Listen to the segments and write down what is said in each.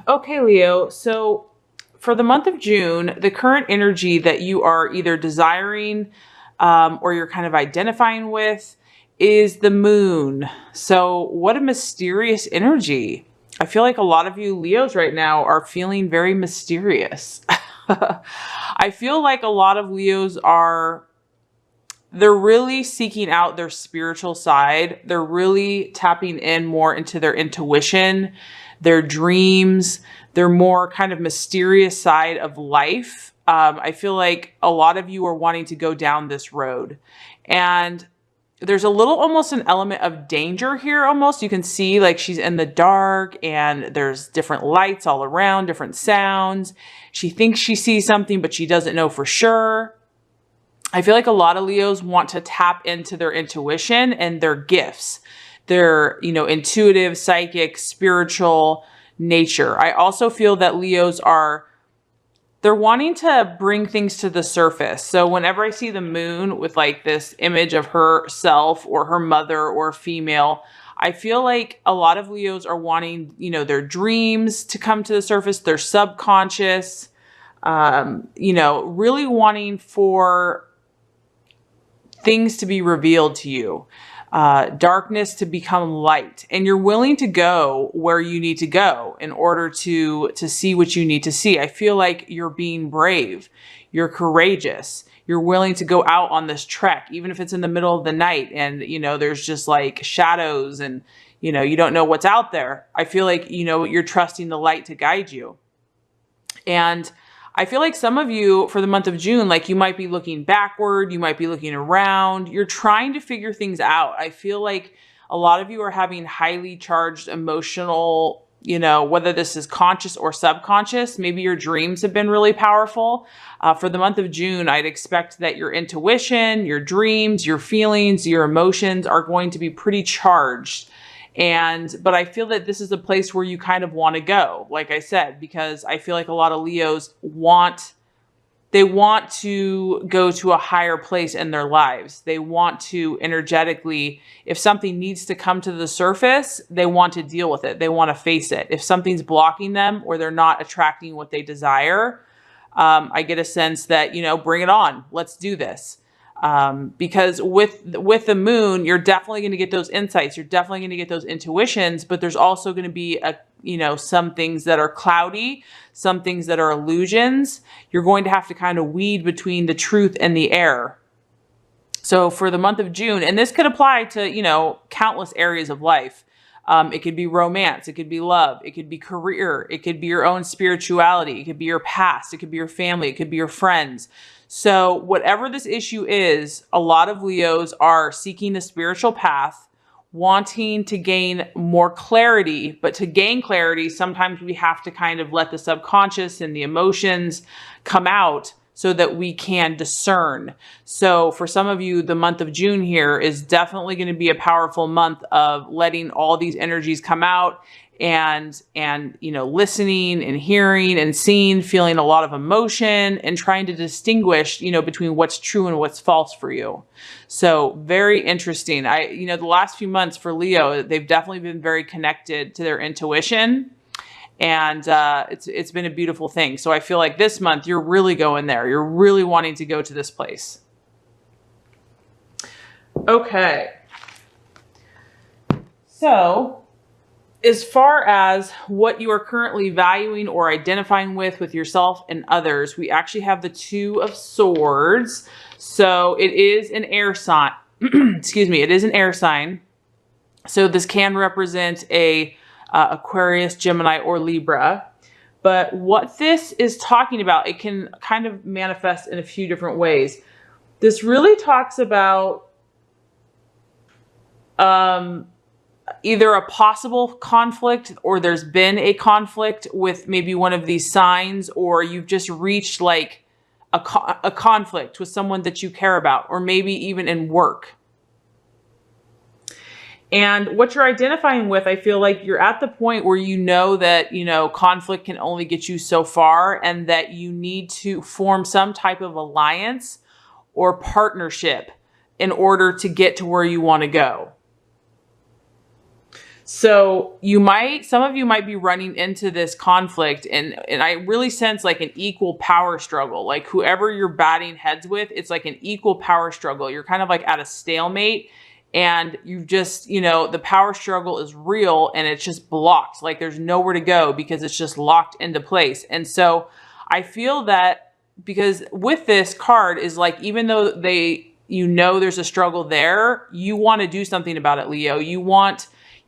Okay, Leo. So for the month of June, the current energy that you are either desiring or you're kind of identifying with is the moon. So what a mysterious energy. I feel like a lot of you Leos right now are feeling very mysterious. I feel like a lot of Leos they're really seeking out their spiritual side. They're really tapping in more into their intuition, their dreams, their more kind of mysterious side of life. I feel like a lot of you are wanting to go down this road. And there's a little almost an element of danger here almost. You can see like she's in the dark and there's different lights all around, different sounds. She thinks she sees something, but she doesn't know for sure. I feel like a lot of Leos want to tap into their intuition and their gifts, their, intuitive, psychic, spiritual nature. I also feel that Leos they're wanting to bring things to the surface. So whenever I see the moon with like this image of herself or her mother or a female, I feel like a lot of Leos are wanting, their dreams to come to the surface, their subconscious, really wanting for things to be revealed to you, darkness to become light, and you're willing to go where you need to go in order to see what you need to see. I feel like you're being brave, you're courageous, you're willing to go out on this trek, even if it's in the middle of the night and, there's just like shadows and, you don't know what's out there. I feel like, you're trusting the light to guide you. And I feel like some of you for the month of June, like you might be looking backward, you might be looking around, you're trying to figure things out. I feel like a lot of you are having highly charged emotional, whether this is conscious or subconscious, maybe your dreams have been really powerful. For the month of June, I'd expect that your intuition, your dreams, your feelings, your emotions are going to be pretty charged. But I feel that this is a place where you kind of want to go, like I said, because I feel like a lot of Leos want to go to a higher place in their lives. They want to energetically, if something needs to come to the surface, they want to deal with it. They want to face it. If something's blocking them or they're not attracting what they desire, I get a sense that, bring it on. Let's do this. Because with the moon, you're definitely going to get those insights. You're definitely going to get those intuitions, but there's also going to be some things that are cloudy, some things that are illusions. You're going to have to kind of weed between the truth and the error. So for the month of June, and this could apply to, countless areas of life. It could be romance. It could be love. It could be career. It could be your own spirituality. It could be your past. It could be your family. It could be your friends. So whatever this issue is, a lot of Leos are seeking the spiritual path, wanting to gain more clarity. But to gain clarity, sometimes we have to kind of let the subconscious and the emotions come out so that we can discern. So for some of you, the month of June here is definitely going to be a powerful month of letting all these energies come out and listening and hearing and seeing, feeling a lot of emotion and trying to distinguish, between what's true and what's false for you. So very interesting. The last few months for Leo, they've definitely been very connected to their intuition. And it's been a beautiful thing. So I feel like this month you're really going there. You're really wanting to go to this place. Okay. So as far as what you are currently valuing or identifying with yourself and others, we actually have the Two of Swords. So it is an air sign. Excuse me. It is an air sign. So this can represent Aquarius, Gemini, or Libra. But what this is talking about, it can kind of manifest in a few different ways. This really talks about either a possible conflict or there's been a conflict with maybe one of these signs, or you've just reached like a conflict with someone that you care about, or maybe even in work. And what you're identifying with, I feel like you're at the point where that, conflict can only get you so far and that you need to form some type of alliance or partnership in order to get to where you want to go. So some of you might be running into this conflict, and I really sense like an equal power struggle. Like whoever you're batting heads with, it's like an equal power struggle. You're kind of like at a stalemate, and you just, the power struggle is real and it's just blocked. Like there's nowhere to go because it's just locked into place. And so I feel that because with this card is like, even though there's a struggle there, you want to do something about it, Leo.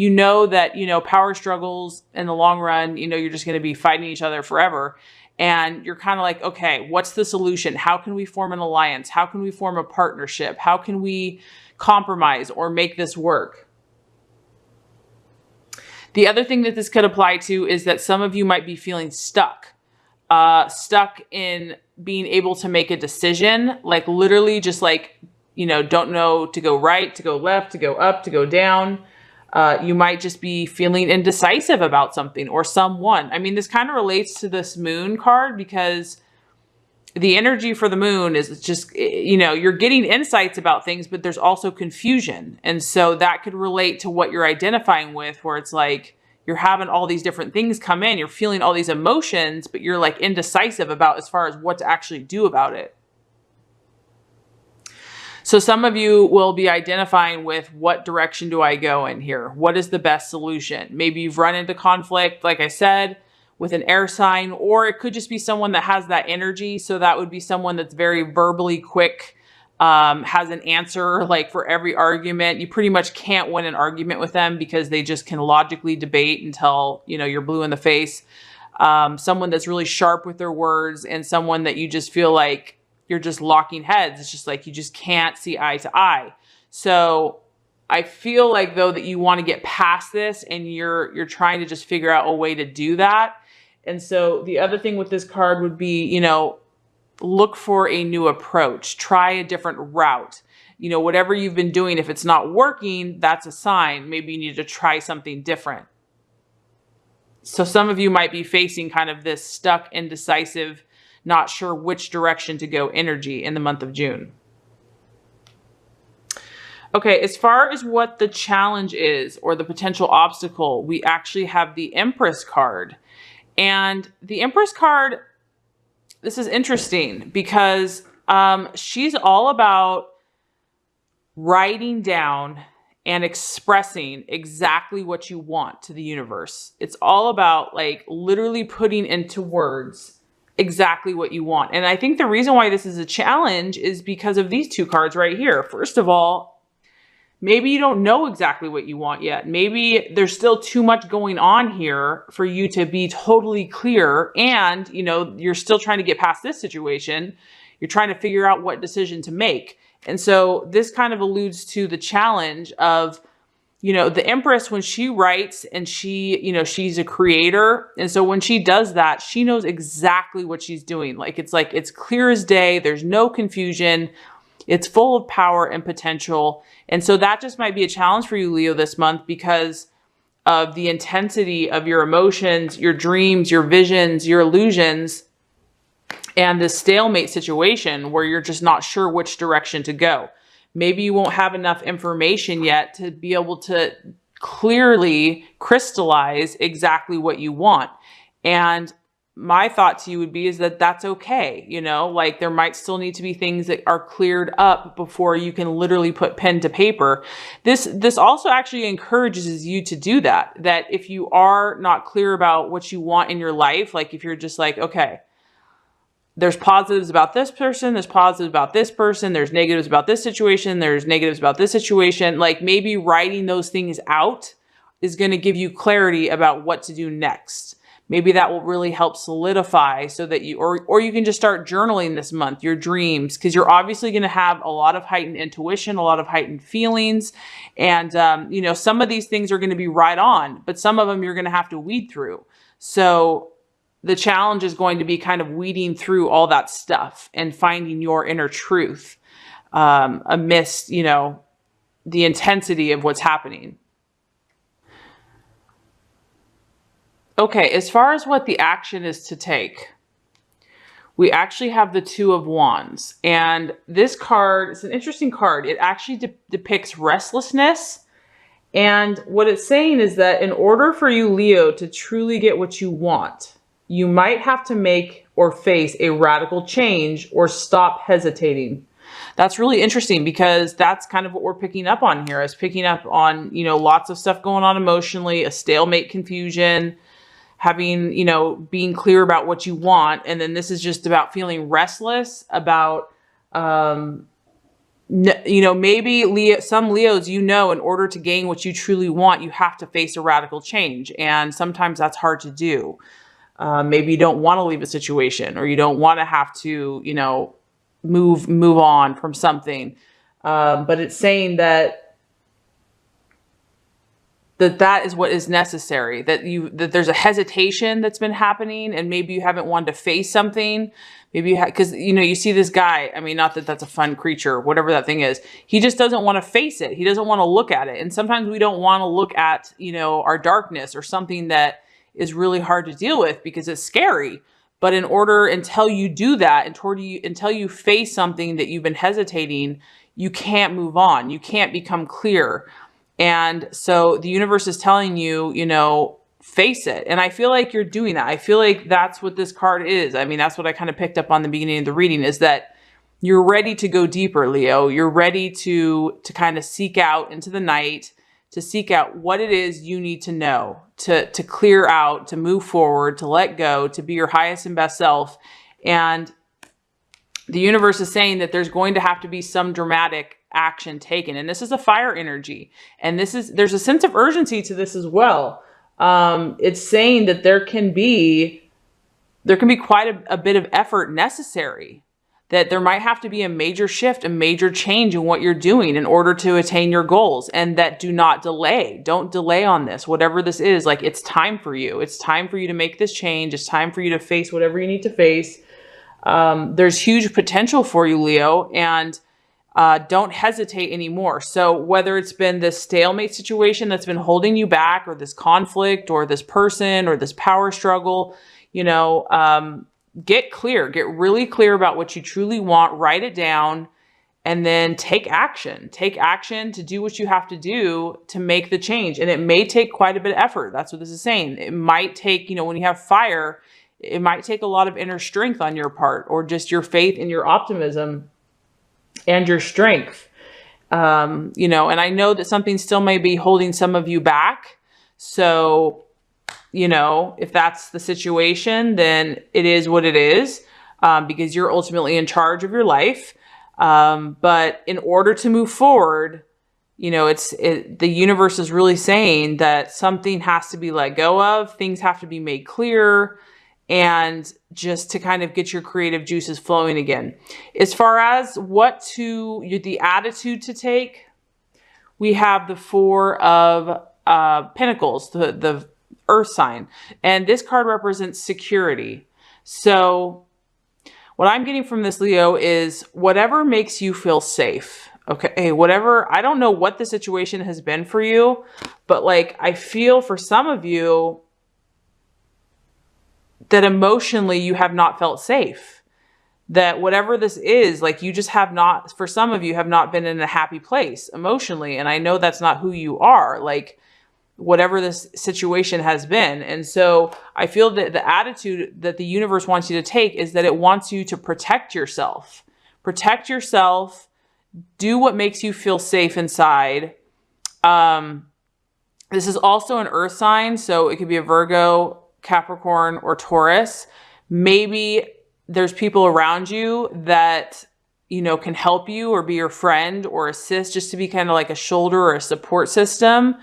That, power struggles in the long run, you're just going to be fighting each other forever. And you're kind of like, okay, what's the solution? How can we form an alliance? How can we form a partnership? How can we compromise or make this work? The other thing that this could apply to is that some of you might be feeling stuck in being able to make a decision, like literally just like, don't know to go right, to go left, to go up, to go down. You might just be feeling indecisive about something or someone. I mean, this kind of relates to this moon card because the energy for the moon is just, you're getting insights about things, but there's also confusion. And so that could relate to what you're identifying with, where it's like you're having all these different things come in, you're feeling all these emotions, but you're like indecisive about as far as what to actually do about it. So some of you will be identifying with, what direction do I go in here? What is the best solution? Maybe you've run into conflict, like I said, with an air sign, or it could just be someone that has that energy. So that would be someone that's very verbally quick, has an answer like for every argument. You pretty much can't win an argument with them because they just can logically debate until, you're blue in the face. Someone that's really sharp with their words, and someone that you just feel like you're just locking heads. It's just like you just can't see eye to eye. So I feel like, though, that you want to get past this, and you're trying to just figure out a way to do that. And so the other thing with this card would be, look for a new approach, try a different route. Whatever you've been doing, if it's not working, that's a sign. Maybe you need to try something different. So some of you might be facing kind of this stuck, indecisive, not sure which direction to go energy in the month of June. Okay, as far as what the challenge is or the potential obstacle, we actually have the Empress card. And the Empress card, this is interesting because she's all about writing down and expressing exactly what you want to the universe. It's all about like literally putting into words exactly what you want. And I think the reason why this is a challenge is because of these two cards right here. First of all, maybe you don't know exactly what you want yet. Maybe there's still too much going on here for you to be totally clear. And, you're still trying to get past this situation. You're trying to figure out what decision to make. And so this kind of alludes to the challenge of, the Empress, when she writes and she's a creator. And so when she does that, she knows exactly what she's doing. It's clear as day. There's no confusion. It's full of power and potential. And so that just might be a challenge for you, Leo, this month because of the intensity of your emotions, your dreams, your visions, your illusions, and this stalemate situation where you're just not sure which direction to go. Maybe you won't have enough information yet to be able to clearly crystallize exactly what you want. And my thought to you would be is that that's okay. Like there might still need to be things that are cleared up before you can literally put pen to paper. This also actually encourages you to do that if you are not clear about what you want in your life, like if you're just like, okay, there's positives about this person, there's positives about this person, there's negatives about this situation, there's negatives about this situation. Like maybe writing those things out is going to give you clarity about what to do next. Maybe that will really help solidify so that or you can just start journaling this month, your dreams, because you're obviously going to have a lot of heightened intuition, a lot of heightened feelings. And, some of these things are going to be right on, but some of them you're going to have to weed through. So the challenge is going to be kind of weeding through all that stuff and finding your inner truth amidst, the intensity of what's happening. Okay, as far as what the action is to take, we actually have the Two of Wands. And this card is an interesting card. It actually depicts restlessness And what it's saying is that in order for you, Leo, to truly get what you want, you might have to make or face a radical change or stop hesitating. That's really interesting because that's kind of what we're picking up on here, is picking up on, lots of stuff going on emotionally, a stalemate, confusion, having, being clear about what you want. And then this is just about feeling restless about, maybe some Leos, in order to gain what you truly want, you have to face a radical change. And sometimes that's hard to do. Maybe you don't want to leave a situation, or you don't want to have to, move on from something. But it's saying that is what is necessary, that there's a hesitation that's been happening, and maybe you haven't wanted to face something. Maybe because you see this guy, I mean, not that that's a fun creature, whatever that thing is, he just doesn't want to face it. He doesn't want to look at it. And sometimes we don't want to look at, our darkness or something that is really hard to deal with because it's scary. But until you do that, until you face something that you've been hesitating, you can't move on. You can't become clear. And so the universe is telling you, face it. And I feel like you're doing that. I feel like that's what this card is. I mean, that's what I kind of picked up on the beginning of the reading, is that you're ready to go deeper, Leo. You're ready to kind of seek out into the night, to seek out what it is you need to know, to clear out, to move forward, to let go, to be your highest and best self. And the universe is saying that there's going to have to be some dramatic action taken. And this is a fire energy. And there's a sense of urgency to this as well. It's saying that there can be quite a bit of effort necessary, that there might have to be a major shift, a major change in what you're doing in order to attain your goals, and that do not delay. Don't delay on this. Whatever this is, like, it's time for you. It's time for you to make this change. It's time for you to face whatever you need to face. There's huge potential for you, Leo, and don't hesitate anymore. So whether it's been this stalemate situation that's been holding you back, or this conflict, or this person, or this power struggle, get clear, get really clear about what you truly want, write it down, and then take action. Take action to do what you have to do to make the change. And it may take quite a bit of effort. That's what this is saying. It might take, when you have fire, it might take a lot of inner strength on your part, or just your faith and your optimism and your strength. And I know that something still may be holding some of you back. So, if that's the situation, then it is what it is, because you're ultimately in charge of your life. But in order to move forward, the universe is really saying that something has to be let go of. Things have to be made clear, and just to kind of get your creative juices flowing again. As far as the attitude to take, we have the Four of Pentacles, the Earth sign. And this card represents security. So what I'm getting from this, Leo, is whatever makes you feel safe. Okay, whatever, I don't know what the situation has been for you, but I feel for some of you that emotionally you have not felt safe. That whatever this is, you just have not, for some of you, have not been in a happy place emotionally. And I know that's not who you are, whatever this situation has been. And so I feel that the attitude that the universe wants you to take is that it wants you to protect yourself. Protect yourself. Do what makes you feel safe inside. This is also an earth sign, so it could be a Virgo, Capricorn, or Taurus. Maybe there's people around you that, can help you or be your friend or assist, just to be kind of like a shoulder or a support system.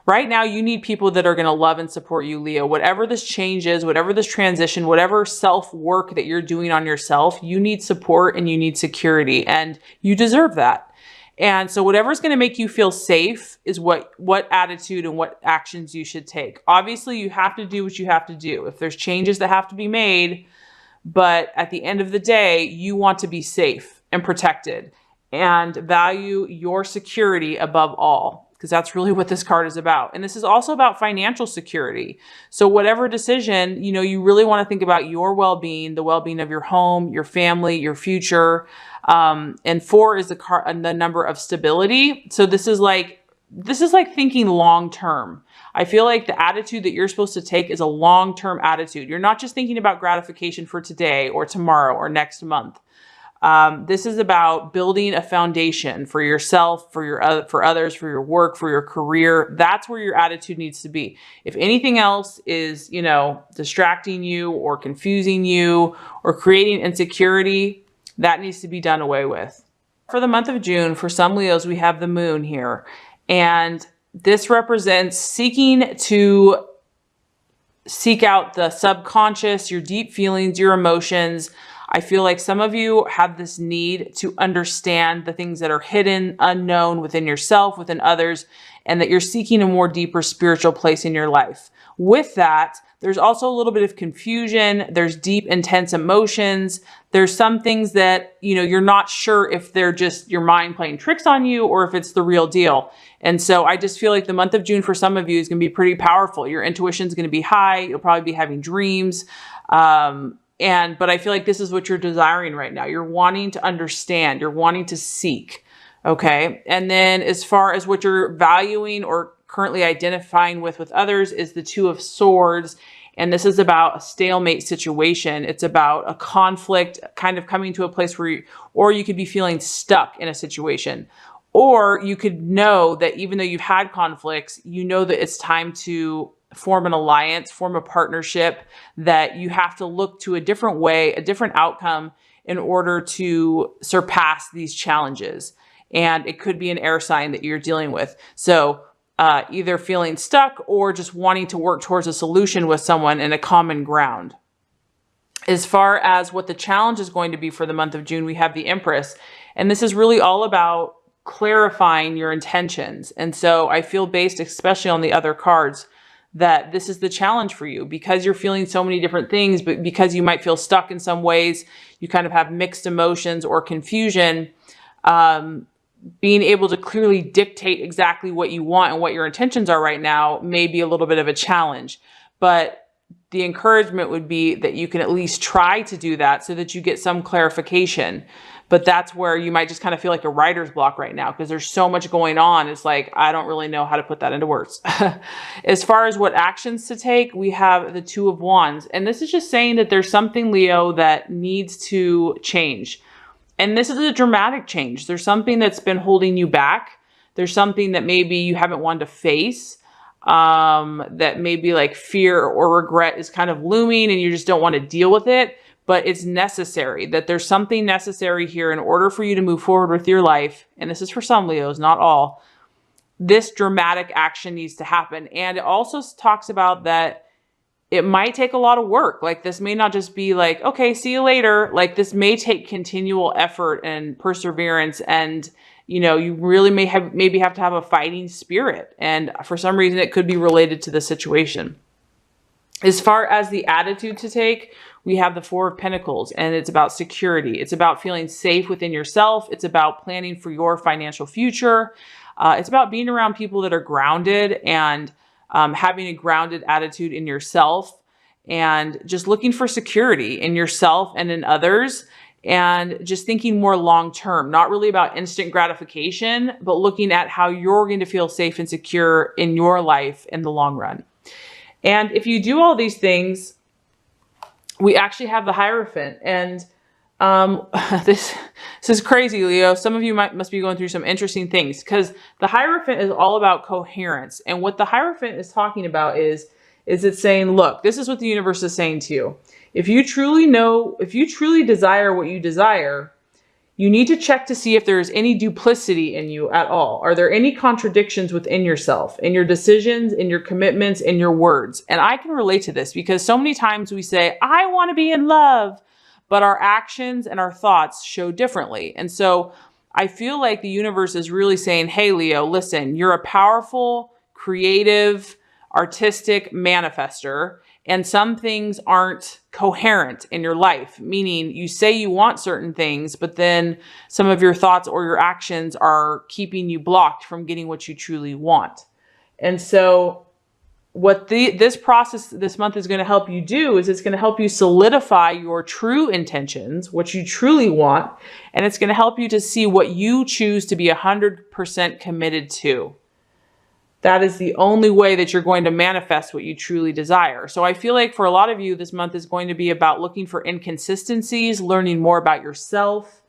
Right now, you need people that are going to love and support you, Leo. Whatever this change is, whatever this transition, whatever self-work that you're doing on yourself, you need support and you need security, and you deserve that. And so whatever's going to make you feel safe is what attitude and what actions you should take. Obviously, you have to do what you have to do. If there's changes that have to be made, but at the end of the day, you want to be safe and protected and value your security above all, because that's really what this card is about. And this is also about financial security. So whatever decision, you really want to think about your well-being, the well-being of your home, your family, your future. And 4 is the number of stability. So this is this is like thinking long-term. I feel like the attitude that you're supposed to take is a long-term attitude. You're not just thinking about gratification for today or tomorrow or next month. This is about building a foundation for yourself, for others, for your work, for your career. That's where your attitude needs to be. If anything else is, distracting you or confusing you or creating insecurity, that needs to be done away with. For the month of June, for some Leos, we have the moon here. And this represents seeking to seek out the subconscious, your deep feelings, your emotions. I feel like some of you have this need to understand the things that are hidden, unknown within yourself, within others, and that you're seeking a more deeper spiritual place in your life. With that, there's also a little bit of confusion. There's deep, intense emotions. There's some things that, you're not sure if they're just your mind playing tricks on you or if it's the real deal. And so I just feel like the month of June for some of you is going to be pretty powerful. Your intuition is going to be high. You'll probably be having dreams. But I feel like this is what you're desiring right now. You're wanting to understand. You're wanting to seek. Okay. And then as far as what you're valuing or currently identifying with others is the Two of Swords. And this is about a stalemate situation. It's about a conflict kind of coming to a place where you could be feeling stuck in a situation. Or you could know that even though you've had conflicts, you know that it's time to form an alliance, form a partnership, that you have to look to a different way, a different outcome in order to surpass these challenges. And it could be an air sign that you're dealing with. So either feeling stuck or just wanting to work towards a solution with someone in a common ground. As far as what the challenge is going to be for the month of June, we have the Empress. And this is really all about clarifying your intentions. And so I feel based especially on the other cards that this is the challenge for you because you're feeling so many different things, but because you might feel stuck in some ways, you kind of have mixed emotions or confusion. Being able to clearly dictate exactly what you want and what your intentions are right now may be a little bit of a challenge. But the encouragement would be that you can at least try to do that so that you get some clarification. But that's where you might just kind of feel like a writer's block right now because there's so much going on. It's like, I don't really know how to put that into words. As far as what actions to take, we have the Two of Wands. And this is just saying that there's something, Leo, that needs to change. And this is a dramatic change. There's something that's been holding you back. There's something that maybe you haven't wanted to face, that maybe like fear or regret is kind of looming and you just don't want to deal with it. But it's necessary, that there's something necessary here in order for you to move forward with your life. And this is for some Leos, not all. This dramatic action needs to happen. And it also talks about that it might take a lot of work. Like this may not just be like, okay, see you later. Like this may take continual effort and perseverance. And, you really maybe have to have a fighting spirit. And for some reason, it could be related to the situation. As far as the attitude to take, we have the Four of Pentacles, and it's about security. It's about feeling safe within yourself. It's about planning for your financial future. It's about being around people that are grounded and having a grounded attitude in yourself and just looking for security in yourself and in others and just thinking more long-term, not really about instant gratification, but looking at how you're going to feel safe and secure in your life in the long run. And if you do all these things, we actually have the Hierophant. And this is crazy, Leo. Some of you must be going through some interesting things because the Hierophant is all about coherence. And what the Hierophant is talking about is it's saying, look, this is what the universe is saying to you. If you truly desire what you desire, you need to check to see if there is any duplicity in you at all. Are there any contradictions within yourself, in your decisions, in your commitments, in your words? And I can relate to this because so many times we say, I want to be in love, but our actions and our thoughts show differently. And so I feel like the universe is really saying, hey, Leo, listen, you're a powerful, creative, artistic manifester. And some things aren't coherent in your life, meaning you say you want certain things, but then some of your thoughts or your actions are keeping you blocked from getting what you truly want. And so what this process this month is going to help you do is it's going to help you solidify your true intentions, what you truly want, and it's going to help you to see what you choose to be 100% committed to. That is the only way that you're going to manifest what you truly desire. So I feel like for a lot of you, this month is going to be about looking for inconsistencies, learning more about yourself.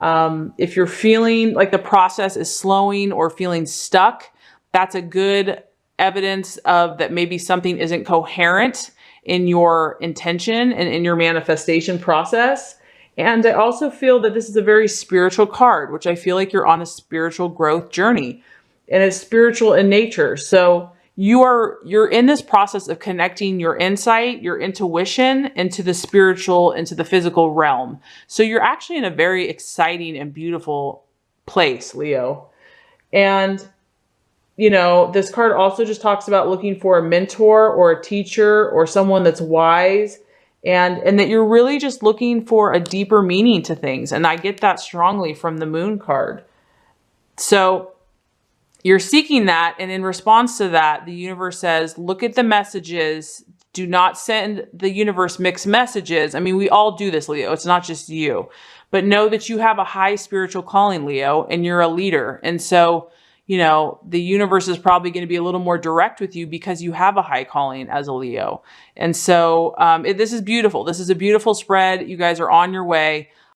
If you're feeling like the process is slowing or feeling stuck, that's a good evidence of that maybe something isn't coherent in your intention and in your manifestation process. And I also feel that this is a very spiritual card, which I feel like you're on a spiritual growth journey. And it's spiritual in nature. So you're in this process of connecting your insight, your intuition into the spiritual, into the physical realm. So you're actually in a very exciting and beautiful place, Leo. And this card also just talks about looking for a mentor or a teacher or someone that's wise, and that you're really just looking for a deeper meaning to things. And I get that strongly from the Moon card. So you're seeking that, and in response to that, the universe says, look at the messages. Do not send the universe mixed messages. I mean, we all do this, Leo. It's not just you. But know that you have a high spiritual calling, Leo, and you're a leader. And so, the universe is probably going to be a little more direct with you because you have a high calling as a Leo. And so this is beautiful. This is a beautiful spread. You guys are on your way.